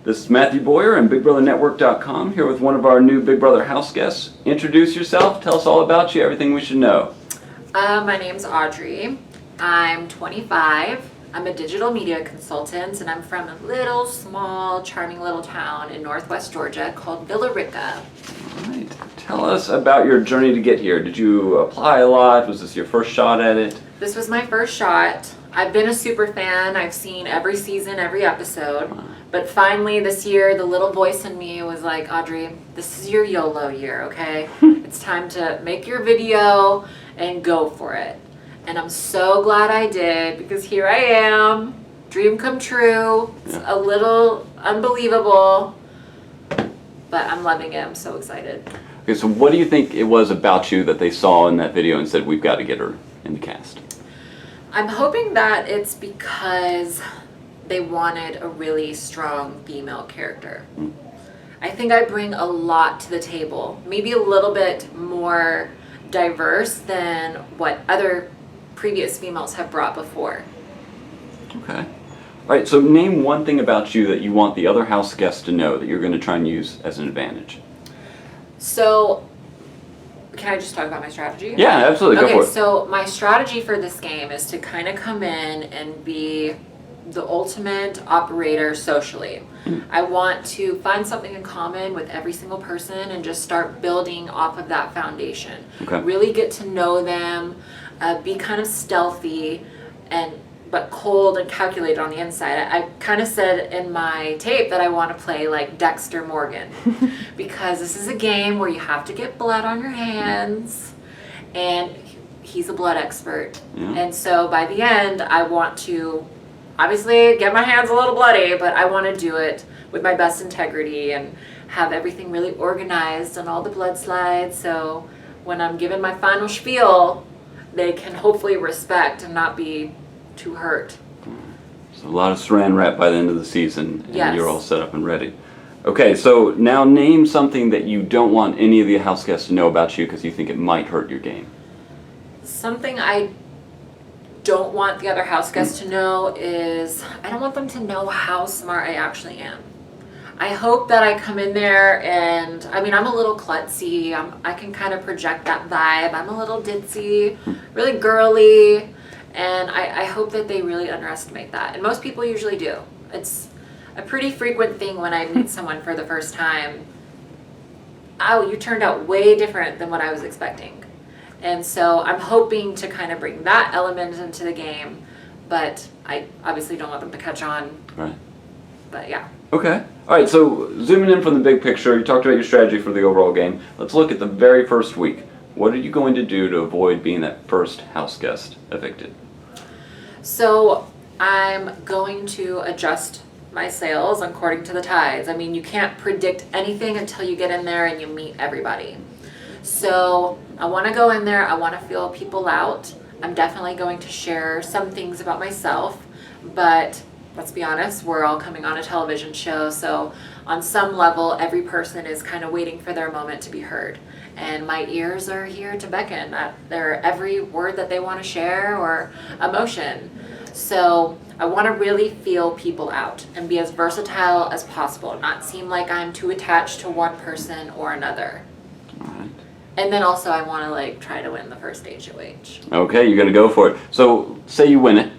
This is Matthew Boyer and BigBrotherNetwork.com here with one of our new Big Brother house guests. Introduce yourself, tell us all about you, everything we should know. My name's Audrey. I'm 25. I'm a digital media consultant and I'm from a little, small, charming little town in northwest Georgia called Rica. All right. Tell us about your journey to get here. Did you apply a lot? Was this your first shot at it? This was my first shot. I've been a super fan. I've seen every season, every episode. Wow. But finally this year, the little voice in me was like, Audrey, this is your YOLO year, okay? It's time to make your video and go for it. And I'm so glad I did because here I am. Dream come true. It's a little unbelievable, but I'm loving it. I'm so excited. Okay, so what do you think it was about you that they saw in that video and said, we've got to get her in the cast? I'm hoping that it's because they wanted a really strong female character. I think I bring a lot to the table, maybe a little bit more diverse than what other previous females have brought before. Okay. All right, so name one thing about you that you want the other house guests to know that you're going to try and use as an advantage. So, can I just talk about my strategy? Yeah, absolutely. Go for it. Okay, so my strategy for this game is to kind of come in and be the ultimate operator socially. I want to find something in common with every single person and just start building off of that foundation. Okay. Really get to know them, be kind of stealthy, but cold and calculated on the inside. I kind of said in my tape that I want to play like Dexter Morgan because this is a game where you have to get blood on your hands and he's a blood expert. Yeah. And so by the end, I want to obviously get my hands a little bloody, but I want to do it with my best integrity and have everything really organized on all the blood slides. So when I'm given my final spiel, they can hopefully respect and not be too hurt. So a lot of saran wrap by the end of the season, and Yes. you're all set up and ready. Okay, so now name something that you don't want any of the house guests to know about you because you think it might hurt your game. Something I don't want the other house guests to know is I don't want them to know how smart I actually am. I hope that I come in there and, I mean, I'm a little klutzy. I can kind of project that vibe. I'm a little ditzy, really girly, and I hope that they really underestimate that. And most people usually do. It's a pretty frequent thing when I meet someone for the first time. Oh, you turned out way different than what I was expecting. And so I'm hoping to kind of bring that element into the game, but I obviously don't want them to catch on. Right. But yeah. Okay. All right, so zooming in from the big picture, you talked about your strategy for the overall game. Let's look at the very first week. What are you going to do to avoid being that first house guest evicted? So I'm going to adjust my sails according to the tides. I mean, you can't predict anything until you get in there and you meet everybody. So I want to go in there, I want to feel people out. I'm definitely going to share some things about myself, but let's be honest, we're all coming on a television show, so on some level, every person is kind of waiting for their moment to be heard. And my ears are here to beckon at every word that they want to share or emotion. So I want to really feel people out and be as versatile as possible, not seem like I'm too attached to one person or another. All right. And then also I want to like try to win the first HOH. Okay, you're going to go for it. So say you win it,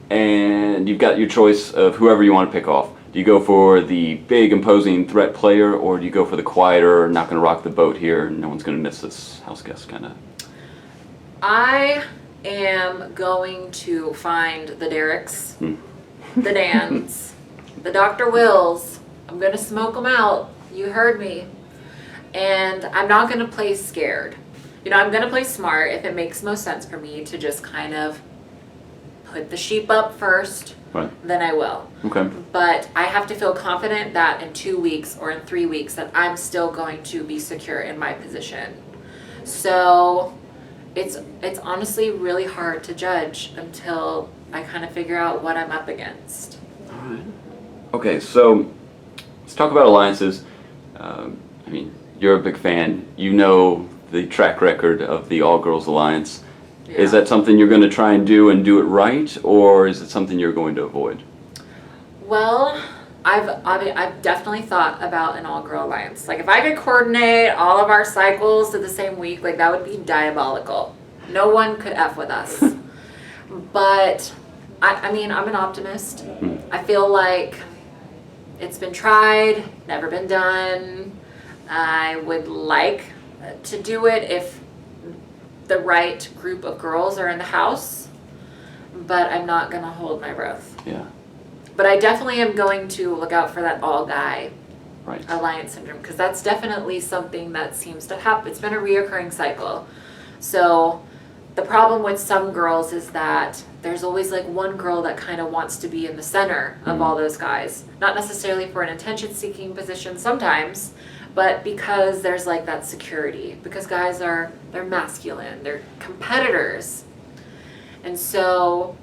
and you've got your choice of whoever you want to pick off. Do you go for the big, imposing threat player, or do you go for the quieter, not going to rock the boat here, no one's going to miss this house guest kind of? I am going to find the Derricks, the Dans, the Dr. Wills. I'm going to smoke them out. You heard me. And I'm not going to play scared. You know, I'm going to play smart if it makes most sense for me to just kind of put the sheep up first. Right. Then I will. Okay. But I have to feel confident that in 2 weeks or in 3 weeks that I'm still going to be secure in my position. So it's honestly really hard to judge until I kind of figure out what I'm up against. All right. Okay, so let's talk about alliances. I mean, you're a big fan. You know the track record of the All Girls Alliance. Yeah. Is that something you're going to try and do it right, or is it something you're going to avoid? Well, I've definitely thought about an all-girl alliance. Like if I could coordinate all of our cycles to the same week, like that would be diabolical. No one could F with us. But I mean, I'm an optimist. I feel like it's been tried, never been done. I would like to do it if the right group of girls are in the house, but I'm not gonna hold my breath. Yeah. But I definitely am going to look out for that all-guy Right. alliance syndrome, because that's definitely something that seems to happen. It's been a reoccurring cycle. So the problem with some girls is that there's always like one girl that kind of wants to be in the center of all those guys. Not necessarily for an attention-seeking position sometimes, but because there's like that security. Because guys they're masculine, they're competitors. And so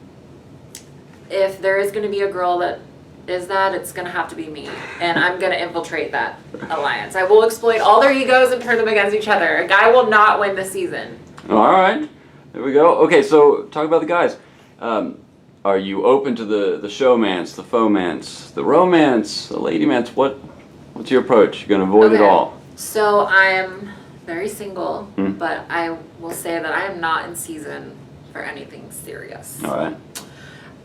if there is going to be a girl that is that, it's going to have to be me. And I'm going to infiltrate that alliance. I will exploit all their egos and turn them against each other. A guy will not win this season. All right. There we go. Okay, so talk about the guys. Are you open to the showmance, the fomance, the romance, the ladymance? What's your approach? You're going to avoid it all? So I'm very single, but I will say that I am not in season for anything serious. All right.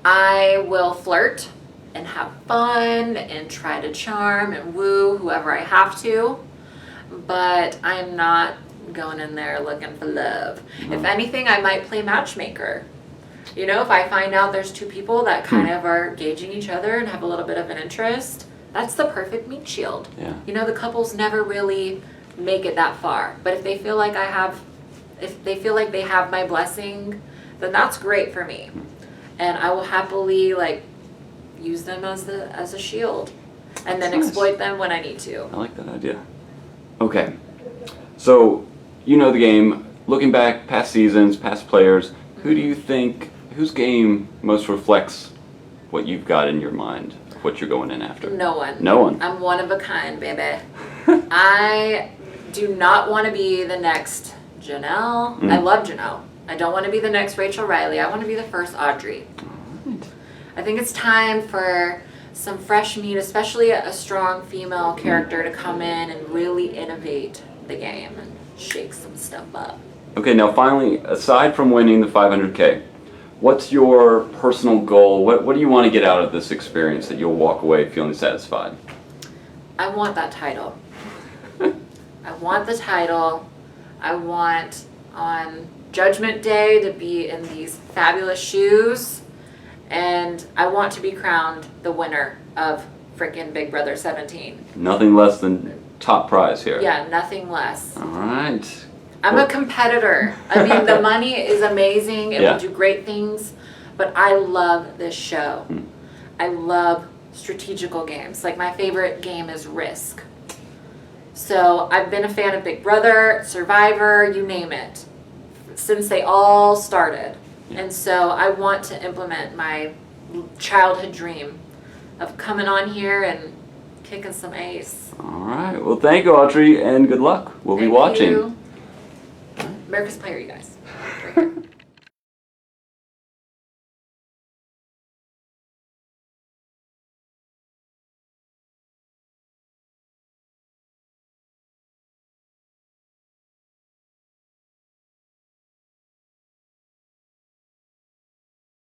I will flirt and have fun and try to charm and woo whoever I have to, but I am not going in there looking for love. If anything, I might play matchmaker. You know, if I find out there's two people that kind of are gauging each other and have a little bit of an interest, that's the perfect meat shield. Yeah. You know, the couples never really make it that far, but if they feel like they have my blessing, then that's great for me. And I will happily like use them as a shield, and then Nice. exploit them when I need to. I like that idea. Okay. So, you know the game. Looking back, past seasons, past players, who do you think, whose game most reflects what you've got in your mind, what you're going in after? No one. No one. I'm one of a kind, baby. I do not want to be the next Janelle. I love Janelle. I don't want to be the next Rachel Riley. I want to be the first Audrey. Right. I think it's time for some fresh meat, especially a strong female character, to come in and really innovate the game and shake some stuff up. Okay, now finally, aside from winning the 500K, what's your personal goal? What do you want to get out of this experience that you'll walk away feeling satisfied? I want that title. I want the title. I want on Judgment Day to be in these fabulous shoes, and I want to be crowned the winner of frickin' Big Brother 17. Nothing less than top prize here. Yeah, nothing less. All right. I'm a competitor. I mean, the money is amazing. It Yeah. will do great things, but I love this show. I love strategical games. Like my favorite game is Risk. So I've been a fan of Big Brother, Survivor, you name it, since they all started. And so I want to implement my childhood dream of coming on here and kicking some ace. All right. Well, thank you, Audrey, and good luck. We'll be watching. America's Player, you guys.